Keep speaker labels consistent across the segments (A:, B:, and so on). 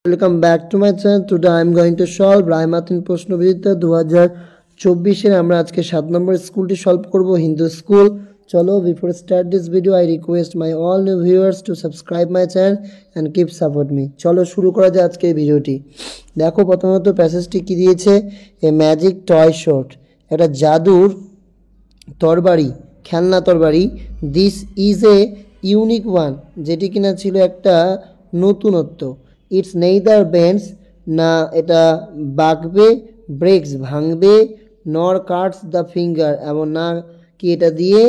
A: Welcome back to my channel. Today I am going to solve Ray Martin প্রশ্নবিচিত্রা 2024 আমরা আজকে 7 নম্বর স্কুলটি solve করব হিন্দু স্কুল। চলো, before start this video I request my all new viewers to subscribe my channel and keep support me. চলো শুরু করা যাক আজকের ভিডিওটি। দেখো প্রথমত প্যাসেজটি কি দিয়েছে, এ ম্যাজিক টয় শট, একটা জাদুর তরবারি, খেলনা তরবারি। This is a unique one, যেটি কিনা ছিল একটা নতুনত্ব। ইটস নেইদার বেন্ডস, না এটা বাঁকবে, ব্রেকস ভাঙবে, নর কাটস দ্য ফিঙ্গার, এমন না কি এটা দিয়ে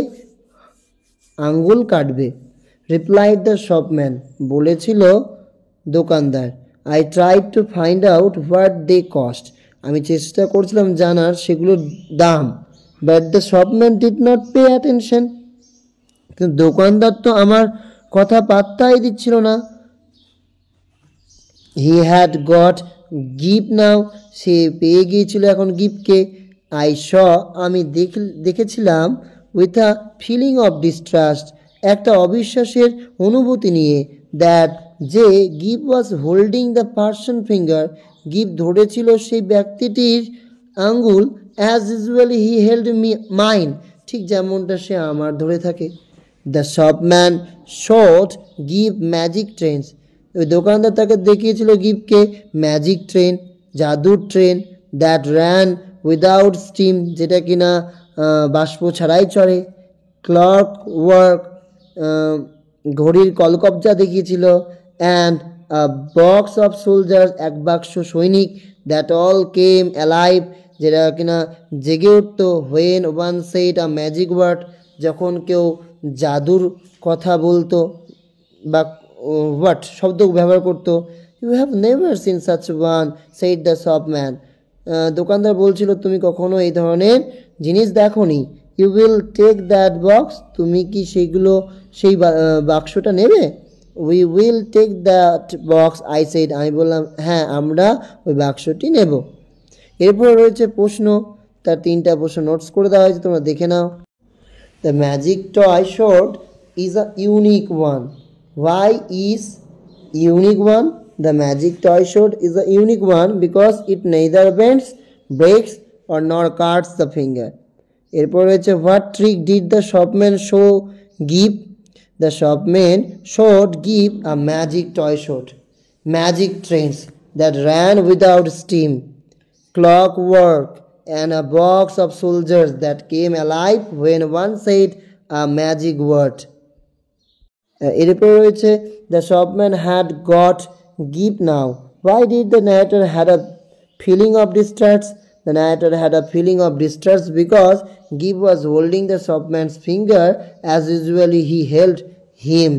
A: আঙ্গুল কাটবে। রিপ্লাইড দ্য শপম্যান, বলেছিল দোকানদার। I tried to find out what they cost, আমি চেষ্টা করছিলাম জানার সেগুলোর দাম। But the shopman did not pay attention, কিন্তু দোকানদার তো আমার কথা পাত্তাই দিচ্ছিল না। He had got gift now, সে পেয়ে গিয়েছিল এখন গিফটকে। আই শ, আমি দেখেছিলাম, with a feeling of distrust, একটা অবিশ্বাসের অনুভূতি নিয়ে। দ্যাট, যে gift was holding the person finger, gift ধরেছিল সেই ব্যক্তিটির আঙ্গুল। অ্যাজ ইউজুয়ালি হি হেল্ড মাইন, ঠিক যেমনটা সে আমার ধরে থাকে। The shopman showed gift magic trains, ওই দোকানদার তাকে দেখিয়েছিল গিফটকে ম্যাজিক ট্রেন, জাদুর train. That ran without steam, যেটা কিনা বাষ্প ছাড়াই চড়ে। ক্লক ওয়ার্ক, ঘড়ির কলকবজা দেখিয়েছিল। অ্যান্ড বক্স অফ সোলজার্স, এক বাক্স সৈনিক। দ্যাট অল কেম অ্যালাইভ, যেটা কিনা জেগে উঠত। When one said a magic word, যখন কেউ জাদুর কথা বলতো বা হোয়াট শব্দ ব্যবহার করতো। You have never seen such one, said the shopman, দোকানদার বলছিল তুমি কখনো এই ধরনের জিনিস দেখোনি। You will take that box, তুমি কি সেই বাক্সটা নেবে? We will take that box, I said, আমি বললাম হ্যাঁ আমরা ওই বাক্সটি নেব। এরপর রয়েছে প্রশ্ন, তার 3টা প্রশ্ন নোটস করে দেওয়া হয়েছে, তোমরা দেখে নাও। The magic toy shot is a unique one. Why is unique one? The magic toy shot is a unique one because it neither bends, breaks or nor cuts the finger. এরপর রয়েছে what trick did the shopman show give? The shopman showed give a magic toy shot, magic trains that ran without steam, clockwork, and a box of soldiers that came alive when one said a magic word. এরপর রয়েছে the shopman had got gift now. Why did the narrator had a feeling of distress? The narrator had a feeling of distress because Gibb was holding the shopman's finger as usually he held him.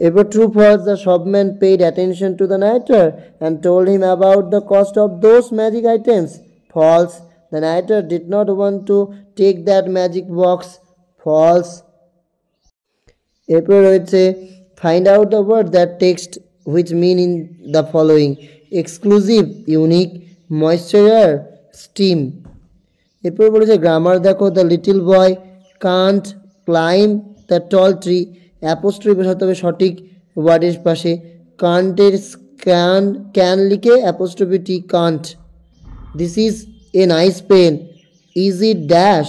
A: Ever true false, the shopman paid attention to the narrator and told him about the cost of those magic items. False, the narrator did not want to take that magic box. False. এরপরে রয়েছে find out the word that text which mean in the following. Exclusive, unique, moisturer, steam. এরপরে বলেছে grammar দেখো। The little boy can't climb the tall tree, apostrophe বসাতে হবে সঠিক ওয়ার্ডের পাশে। কান্টের ক্যান লিখে অ্যাপোস্ট্রফি টি, can't. This is a nice pen, is it dash,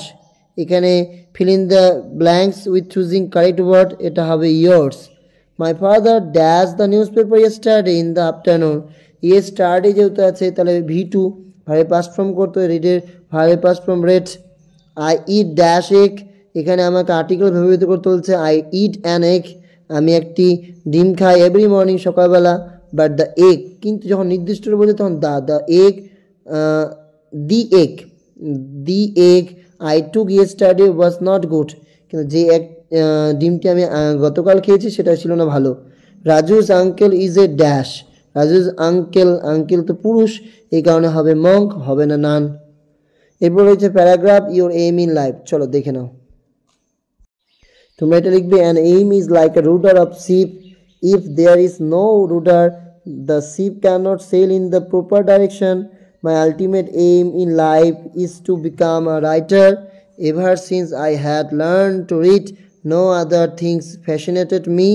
A: এখানে fill in the blanks with choosing correct word, এটা হবে yours. My father dashed the newspaper yesterday in the afternoon. yesterday যেহেতু আছে তাহলে V2 ভার্ব পাস্ট ফর্ম করতে হবে, read এর verb past form read. I eat dash egg, এখানে আমাকে আর্টিকেল ব্যবহৃত করতে বলছে। I eat an egg, আমি একটি ডিম খাই এভরি মর্নিং, সকালবেলা। বাট দ্য এগ, কিন্তু যখন নির্দিষ্ট বলছে তখন the egg, the egg I took yesterday was not good, কিন্তু যে ডিমটি আমি গতকাল খেয়েছি সেটা ছিল না ভালো। Raju's uncle is a dash, Raju's uncle তো পুরুষ, এই কারণে হবে মঙ্ক, হবে না নান। এরপর রয়েছে paragraph your aim in life, চলো দেখে নাও। তোমরা এটা লিখবে an aim is like a rudder of ship, if there is no rudder the ship can not sail in the proper direction. My ultimate aim in life is to become a writer. Ever since I had learned to read, no other things fascinated me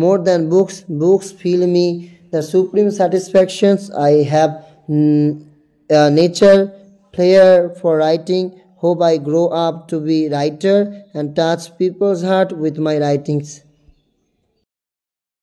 A: more than books. Books fill me the supreme satisfactions. I have a nature flair for writing. Hope I grow up to be writer and touch people's heart with my writings.